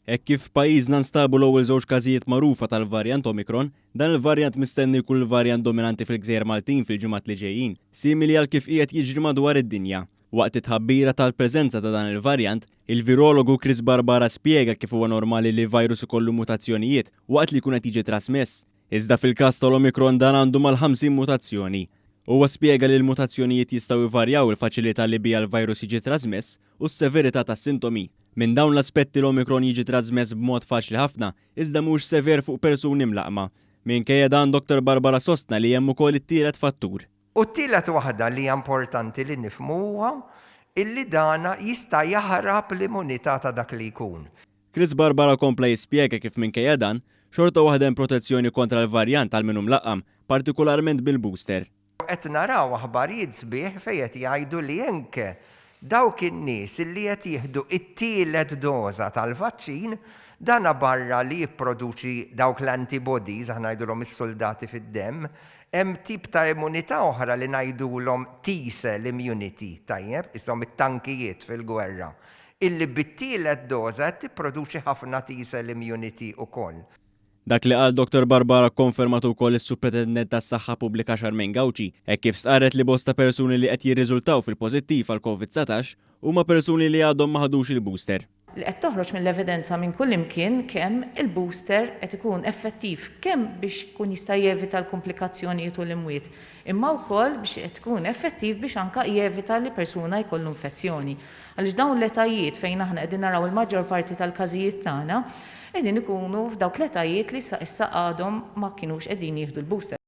Hekk kif pajjiżna nstabu l-ewwel żewġ każijiet magħrufa tal-varjant Omicron, dan il-varjant mistenni jkun il-varjant dominanti fil-Gżejjer Maltin fil-ġimgħat li ġejjin, simili għal kif qiegħed jiġri madwar id-dinja. Waqt it-tħabbira tal-preżenza ta' dan il-varjant, il-virologu Chris Barbara spjega kif huwa normali li l-virus ikollu mutazzjonijiet waqt li jkun qed jiġi trasmess. Iżda fil-każ tal-Omicron dan għandu mal-50 mutazzjoni. Huwa spjega li l-mutazzjonijiet jistgħu jvarjaw il-faċilità li biha l-virus jiġi trasmess u s-severità tas-sintomi. Minn dawn l-aspetti l-Omicron jiġi trasmess b'mod faċli ħafna, iżda mhux sever fuq persuni mlaqma. Minkejja dan Dr. Barbara sostna li hemm ukoll it-tielet fattur. U t-tielet waħda li hija importanti li nifhmu huwa illi dana jista' jaħrab l-immunità ta' dak li jkun. Chris Barbara kompla jispjega kif minkejja dan, xorta waħda hemm protezzjoni kontra l-varjant għal min hu mlaqqam, partikolarment bil-booster. Qed naraw aħbarijiet sbieħ fejn qed jgħidu li anke dawk in-nies li qed jieħdu it-tielet doża tal-vaċċin dana barra li jipproduċi dawk l-antibodies aħna ngħidulhom is-soldati fid-demm, hemm tip ta' immunità oħra li ngħidulhom T-cell immunity tajjeb, ishom it-tankijiet fil-gwerra, illi bit-tielet doża qed tipproduċi ħafna T-cell immunity wkoll. Dak li qal Dr. Barbara konfermat ukoll is-Supretendent tas-Saħħa Pubblika Charmaine Gauci, hekk kif sqarret li bosta persuni li qed jirriżultaw fil-pożittiv għal COVID-19 huma persuni li għadhom ma ħadux il-booster. Li qed toħroġ mill-evidenza minn kull imkien kemm il-booster qed ikun effettiv kemm biex ikun jista' jevita l-komplikazzjonijiet u l-imwiet, imma wkoll biex qed ikun effettiv biex anke jevita li persuna jkollu infezzjoni. Għaliex dawn l-etajiet fejn aħna qegħdin naraw il-maġġor parti tal-każijiet tagħna qegħdin ikunu f'dawk l-etajiet li issa għadhom ma kinux qegħdin jieħdu l-booster.